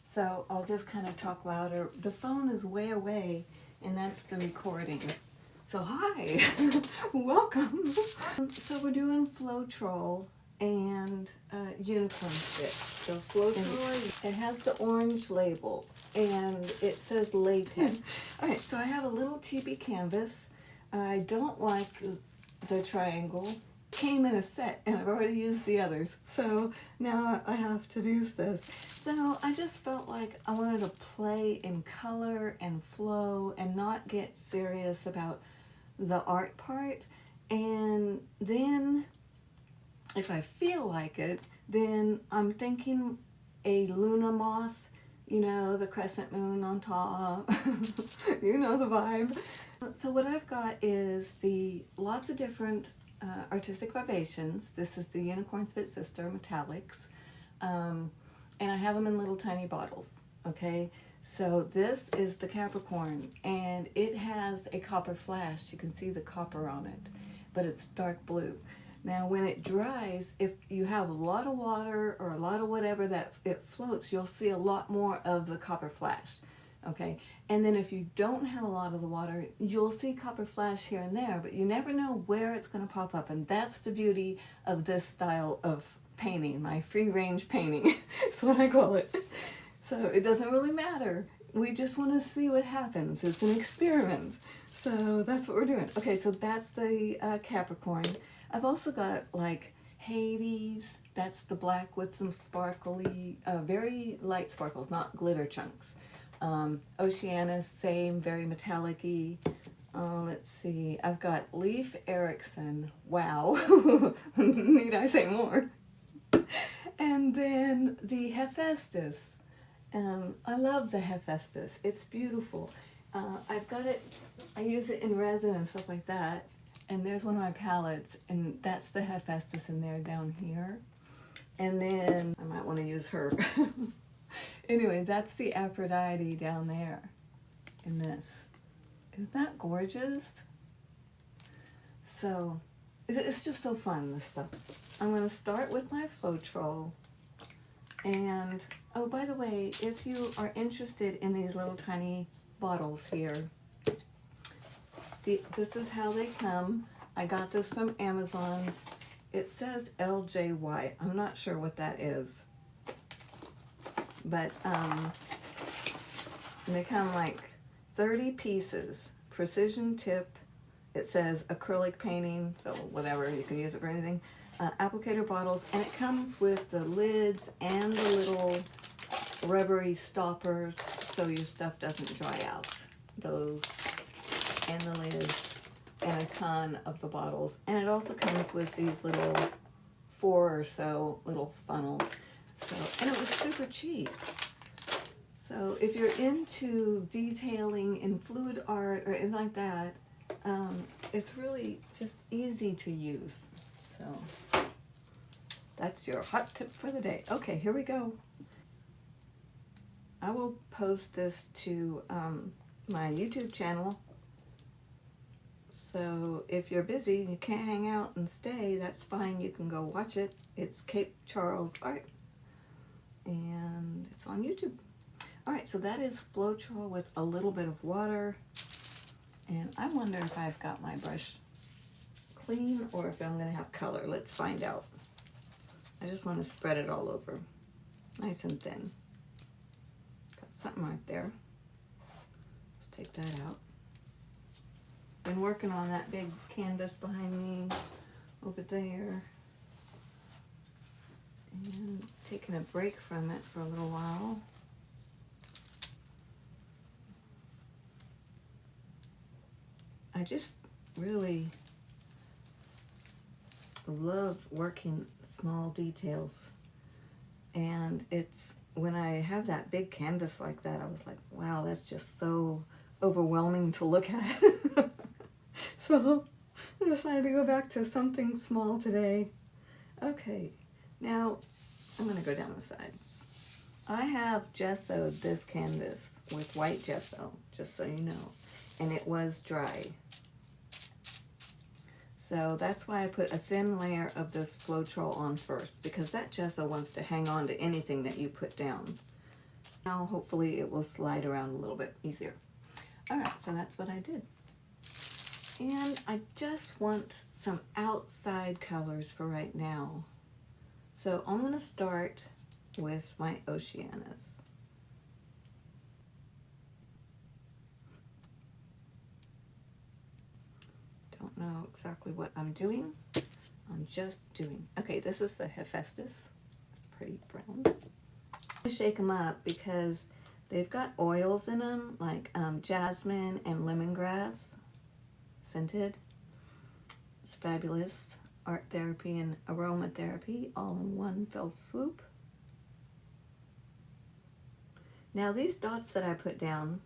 So I'll just kind of talk louder. The phone is way away, and that's the recording. So hi, welcome. So we're doing Floetrol and Unicorn Spit. So Floetrol, it has the orange label, and it says latex. All right, so I have a little chibi canvas. I don't like the triangle. Came in a set, and I've already used the others, so now I have to use this. So I just felt like I wanted to play in color and flow and not get serious about the art part. And then if I feel like it, then I'm thinking a Luna moth, you know, the crescent moon on top. You know the vibe. So what I've got is the lots of different Artistic Vibrations. This is the Unicorn Spit Sister Metallics, and I have them in little tiny bottles. Okay, so this is the Capricorn, and it has a copper flash. You can see the copper on it, but it's dark blue. Now when it dries, if you have a lot of water or a lot of whatever that it floats, you'll see a lot more of the copper flash. Okay, and then if you don't have a lot of the water, you'll see copper flash here and there, but you never know where it's going to pop up, and that's the beauty of this style of painting, my free range painting. That's what I call it. So it doesn't really matter. We just want to see what happens. It's an experiment. So that's what we're doing. Okay, so that's the Capricorn. I've also got like Hades. That's the black with some sparkly, very light sparkles, not glitter chunks. Oceanus, same, very metallic-y. Let's see, I've got Leif Erikson. Wow. Need I say more? And then the Hephaestus. I love the Hephaestus. It's beautiful. I've got it, I use it in resin and stuff like that. And there's one of my palettes, and that's the Hephaestus in there down here. And then I might want to use her. Anyway, that's the Aphrodite down there in this. Isn't that gorgeous? So, it's just so fun, this stuff. I'm going to start with my Floetrol. And, oh, by the way, if you are interested in these little tiny bottles here, this is how they come. I got this from Amazon. It says LJY. I'm not sure what that is. But they come like 30 pieces, precision tip. It says acrylic painting, so whatever, you can use it for anything. Applicator bottles, and it comes with the lids and the little rubbery stoppers so your stuff doesn't dry out. Those and the lids and a ton of the bottles. And it also comes with these little 4 or so little funnels. So, and it was super cheap. So if you're into detailing in fluid art or anything like that, it's really just easy to use. So that's your hot tip for the day. Okay, here we go. I will post this to my YouTube channel. So if you're busy and you can't hang out and stay, that's fine. You can go watch it. It's Cape Charles Art. And it's on YouTube. All right, so that is Floetrol with a little bit of water. And I wonder if I've got my brush clean or if I'm going to have color. Let's find out. I just want to spread it all over. Nice and thin. Got something right there. Let's take that out. Been working on that big canvas behind me over there. And taking a break from it for a little while. I just really love working small details. And it's, when I have that big canvas like that, I was like, wow, that's just so overwhelming to look at. So I decided to go back to something small today. Okay. Now, I'm going to go down the sides. I have gessoed this canvas with white gesso, just so you know, and it was dry. So that's why I put a thin layer of this Floetrol on first, because that gesso wants to hang on to anything that you put down. Now hopefully it will slide around a little bit easier. All right, so that's what I did. And I just want some outside colors for right now. So I'm going to start with my Oceanus. Don't know exactly what I'm doing. I'm just doing. Okay, this is the Hephaestus. It's pretty brown. I shake them up because they've got oils in them, like jasmine and lemongrass, scented. It's fabulous. Art therapy and aromatherapy all in one fell swoop. Now these dots that I put down,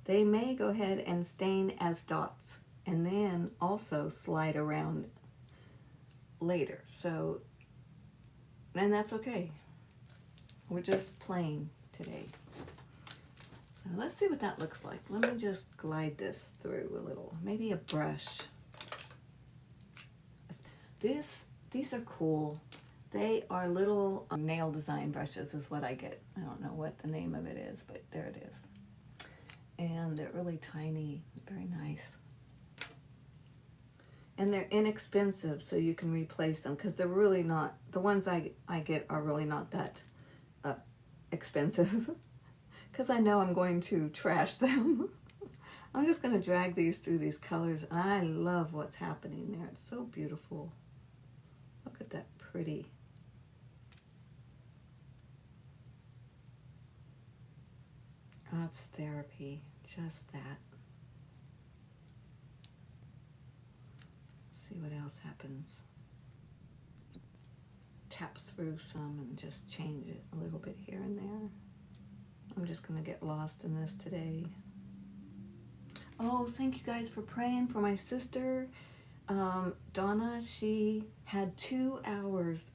they may go ahead and stain as dots and then also slide around later. So, and that's okay. We're just playing today. So let's see what that looks like. Let me just glide this through a little. Maybe a brush. These are cool. They are little nail design brushes is what I get. I don't know what the name of it is, but there it is. And they're really tiny, very nice. And they're inexpensive, so you can replace them because they're really not, the ones I get are really not that expensive because I know I'm going to trash them. I'm just going to drag these through these colors, and I love what's happening there. It's so beautiful. Look at that pretty. That's therapy, just that. Let's see what else happens. Tap through some and just change it a little bit here and there. I'm just going to get lost in this today. Oh, thank you guys for praying for my sister. Donna, she had 2 hours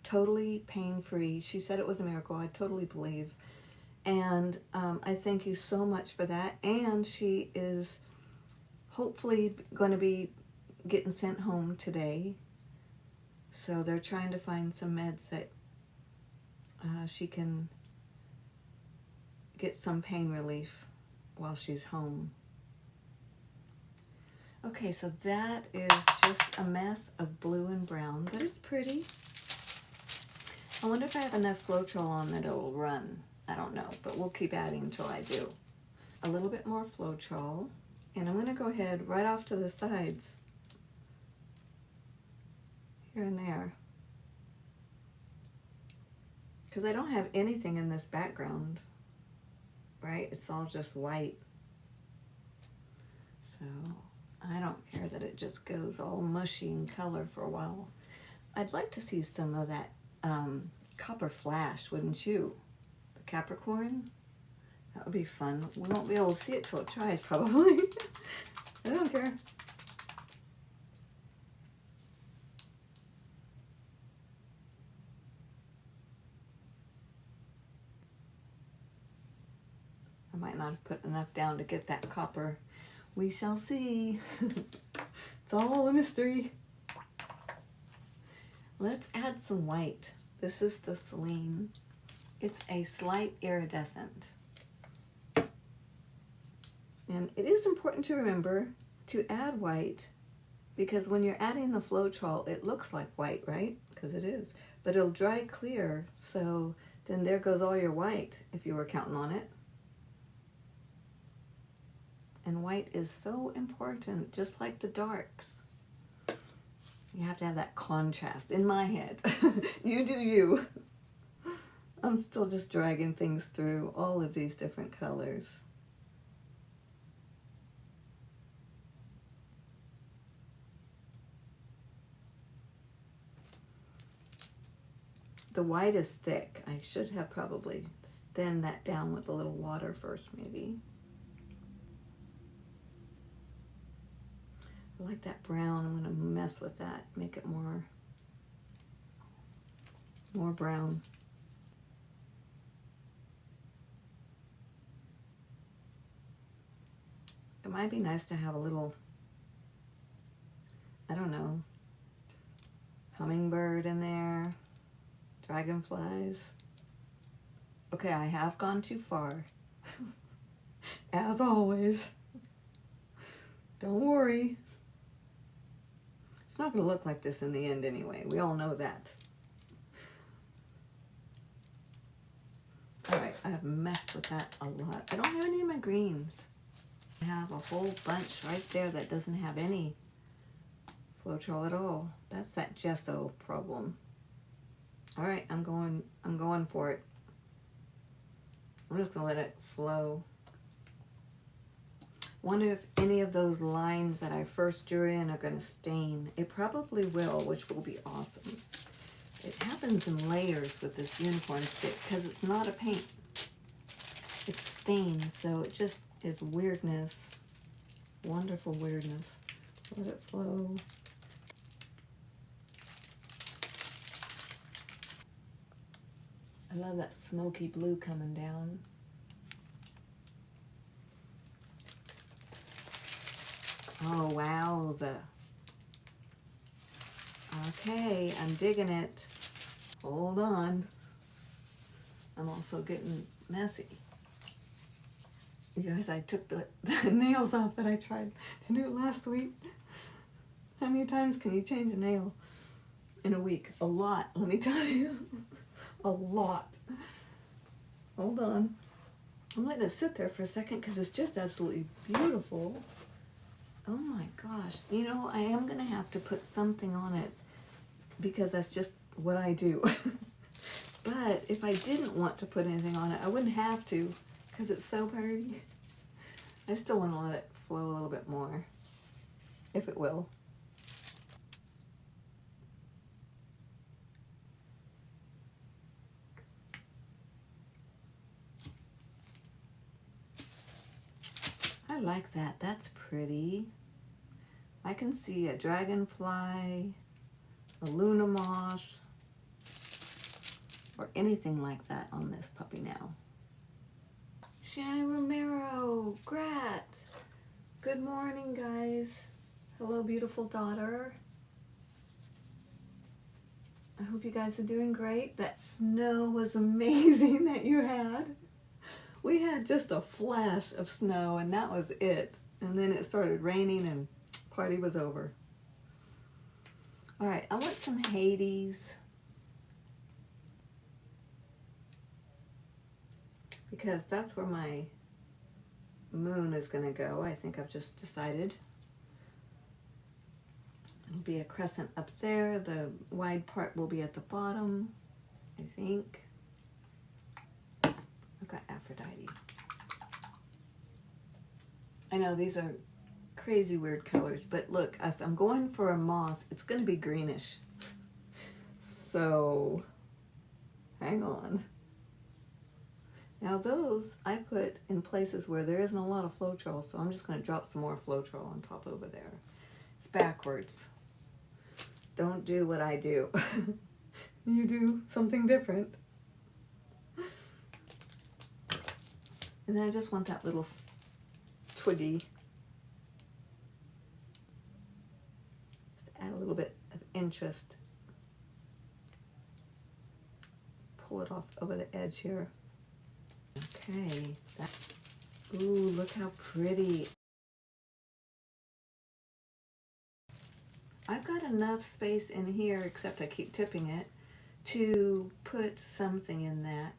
totally pain-free. She said it was a miracle. I totally believe. And I thank you so much for that. And she is hopefully going to be getting sent home today. So they're trying to find some meds that she can get some pain relief while she's home. Okay, so that is just a mess of blue and brown, but it's pretty. I wonder if I have enough Floetrol on that it'll run. I don't know, but we'll keep adding until I do. A little bit more Floetrol, and I'm going to go ahead right off to the sides, here and there, because I don't have anything in this background, right? It's all just white. So I don't care that it just goes all mushy in color for a while. I'd like to see some of that copper flash, wouldn't you? The Capricorn? That would be fun. We won't be able to see it till it dries, probably. I don't care. I might not have put enough down to get that copper. We shall see. It's all a mystery. Let's add some white. This is the Celine. It's a slight iridescent. And it is important to remember to add white, because when you're adding the Floetrol, it looks like white, right? Because it is. But it'll dry clear, so then there goes all your white if you were counting on it. And white is so important, just like the darks. You have to have that contrast in my head. You do you. I'm still just dragging things through all of these different colors. The white is thick. I should have probably thinned that down with a little water first, maybe. I like that brown. I'm going to mess with that, make it more brown. It might be nice to have a little, I don't know, hummingbird in there, dragonflies, Okay, I have gone too far. As always. Don't worry. It's not going to look like this in the end anyway. We all know that. Alright, I have messed with that a lot. I don't have any of my greens. I have a whole bunch right there that doesn't have any Floetrol at all. That's that gesso problem. Alright, I'm going for it. I'm just gonna let it flow. Wonder if any of those lines that I first drew in are gonna stain. It probably will, which will be awesome. It happens in layers with this unicorn stick because it's not a paint. It's a stain, so it just is weirdness. Wonderful weirdness. Let it flow. I love that smoky blue coming down. Oh, wowza. Okay, I'm digging it. Hold on. I'm also getting messy. You guys, I took the nails off that I tried to do last week. How many times can you change a nail in a week? A lot, let me tell you. A lot. Hold on. I'm letting it sit there for a second because it's just absolutely beautiful. Oh my gosh. You know, I am going to have to put something on it because that's just what I do. But if I didn't want to put anything on it, I wouldn't have to because it's so pretty. I still want to let it flow a little bit more, if it will. I like that. That's pretty. I can see a dragonfly, a Luna moth, or anything like that on this puppy now. Shannon Romero, Grat. Good morning, guys. Hello, beautiful daughter. I hope you guys are doing great. That snow was amazing that you had. We had just a flash of snow and that was it. And then it started raining and party was over. All right, I want some Hades. Because that's where my moon is going to go. I think I've just decided. It'll be a crescent up there. The wide part will be at the bottom, I think. I've got Aphrodite. I know these are crazy weird colors, but look, if I'm going for a moth, it's going to be greenish. So, hang on. Now those I put in places where there isn't a lot of Floetrol, so I'm just going to drop some more Floetrol on top over there. It's backwards. Don't do what I do. You do something different. And then I just want that little twiggy. Just add a little bit of interest. Pull it off over the edge here. Okay. Ooh, look how pretty. I've got enough space in here, except I keep tipping it, to put something in that.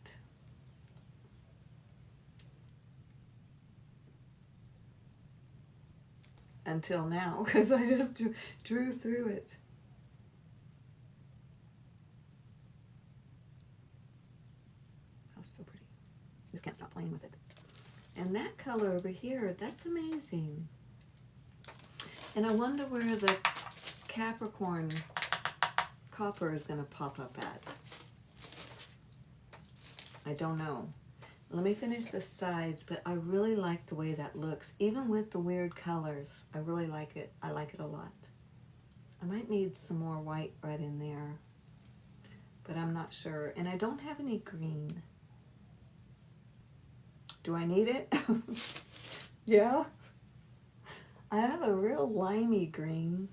Until now, because I just drew through it. Oh, so pretty. Just can't stop playing with it. And that color over here, that's amazing. And I wonder where the Capricorn copper is going to pop up at. I don't know. Let me finish the sides, but I really like the way that looks. Even with the weird colors, I really like it. I like it a lot. I might need some more white right in there, but I'm not sure. And I don't have any green. Do I need it? Yeah. I have a real limey green,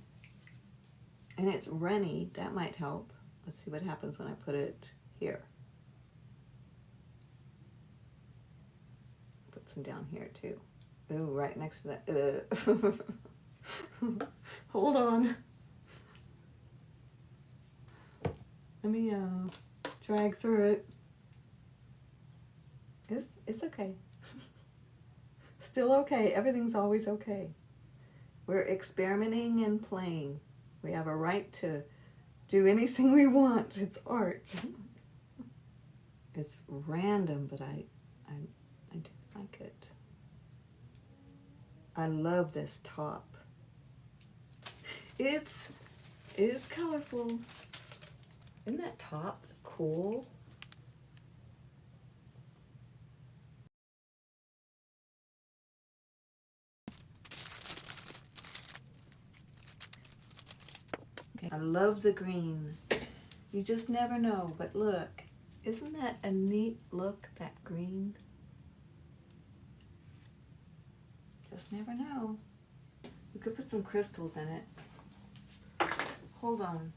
and it's runny. That might help. Let's see what happens when I put it here. put some down here too. Ooh, right next to that. Hold on. Let me drag through it. It's okay. Still okay. Everything's always okay. We're experimenting and playing. We have a right to do anything we want. It's art. It's random, but I do like it. I love this top. It's colorful. Isn't that top cool? I love the green. You just never know, but look, isn't that a neat look, that green? Just never know. We could put some crystals in it. Hold on.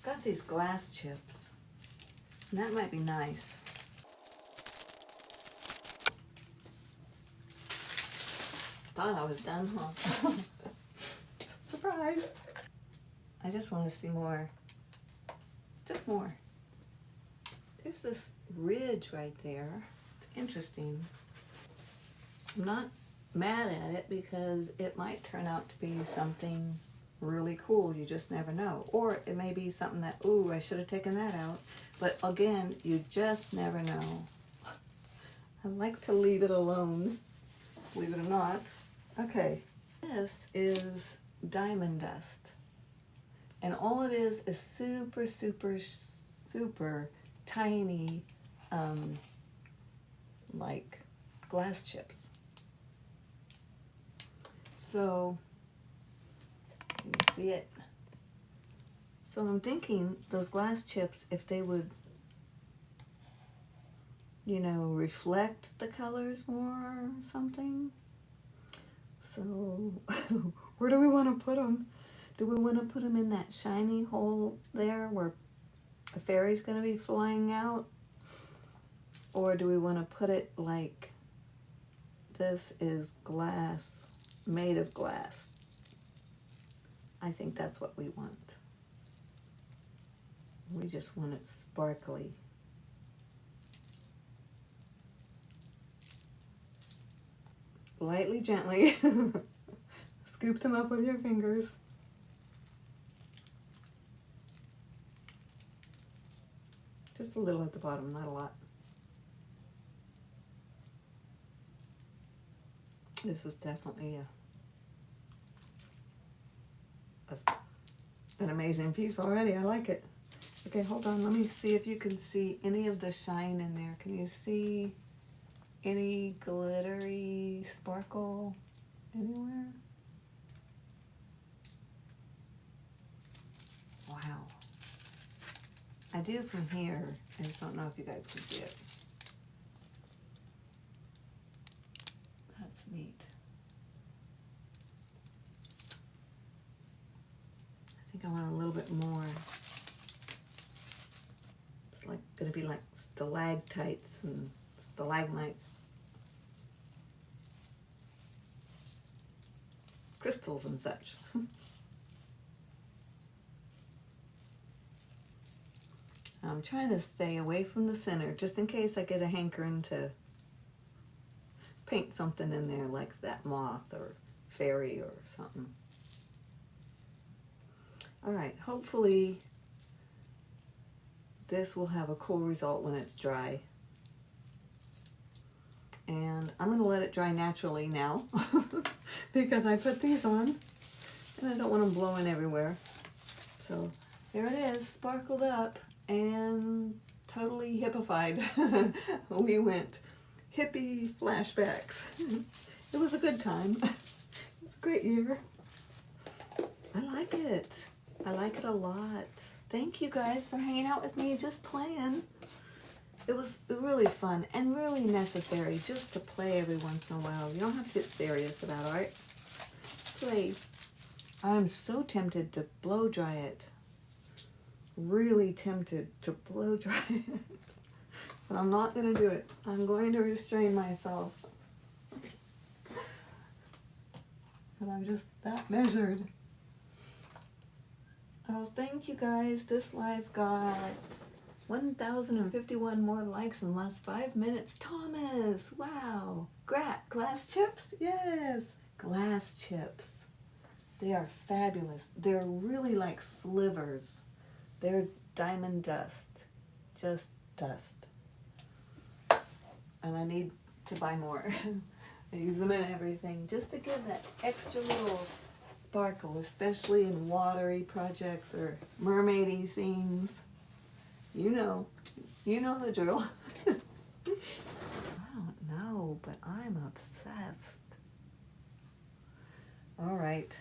Got these glass chips. And that might be nice. Thought I was done, huh? Surprise! I just want to see more. Just more. There's this ridge right there. It's interesting. I'm not mad at it because it might turn out to be something really cool. You just never know. Or it may be something that, ooh, I should have taken that out. But again, you just never know. I like to leave it alone, believe it or not. Okay, this is diamond dust. And all it is super, super, super tiny, like glass chips. So, you can see it. So I'm thinking those glass chips, if they would, you know, reflect the colors more or something. So, where do we want to put them? Do we want to put them in that shiny hole there where a fairy's going to be flying out? Or do we want to put it like this is glass, made of glass? I think that's what we want. We just want it sparkly. Lightly, gently. Scoop them up with your fingers. Just a little at the bottom, not a lot. This is definitely an amazing piece already. I like it. Okay, hold on. Let me see if you can see any of the shine in there. Can you see any glittery sparkle anywhere? Wow. I do from here. I just don't know if you guys can see it. That's neat. I think I want a little bit more. It's like gonna be like stalactites and stalagmites. Crystals and such. I'm trying to stay away from the center just in case I get a hankering to paint something in there like that moth or fairy or something. All right, hopefully this will have a cool result when it's dry. And I'm going to let it dry naturally now because I put these on and I don't want them blowing everywhere. So there it is, sparkled up and totally hippified. We went hippie flashbacks. It was a good time. It was a great year. I like it. I like it a lot. Thank you guys for hanging out with me, just playing. It was really fun and really necessary just to play every once in a while. You don't have to get serious about art. Play. I'm so tempted to blow dry it. Really tempted to blow dry it. but I'm not gonna do it. I'm going to restrain myself. But I'm just that measured. Oh, thank you guys. This live got 1,051 more likes in the last 5 minutes. Thomas, wow. Glass chips? Yes, glass chips. They are fabulous. They're really like slivers. They're diamond dust. Just dust. And I need to buy more. I use them in everything just to give that extra little sparkle, especially in watery projects or mermaidy things. You know the drill. I don't know, but I'm obsessed. All right.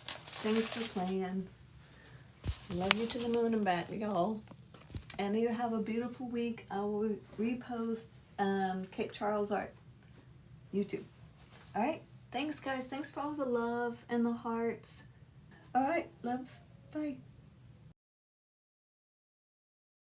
Thanks for playing. Love you to the moon and back, y'all. And you have a beautiful week. I will repost Cape Charles Art YouTube. All right. Thanks, guys. Thanks for all the love and the hearts. All right. Love. Bye.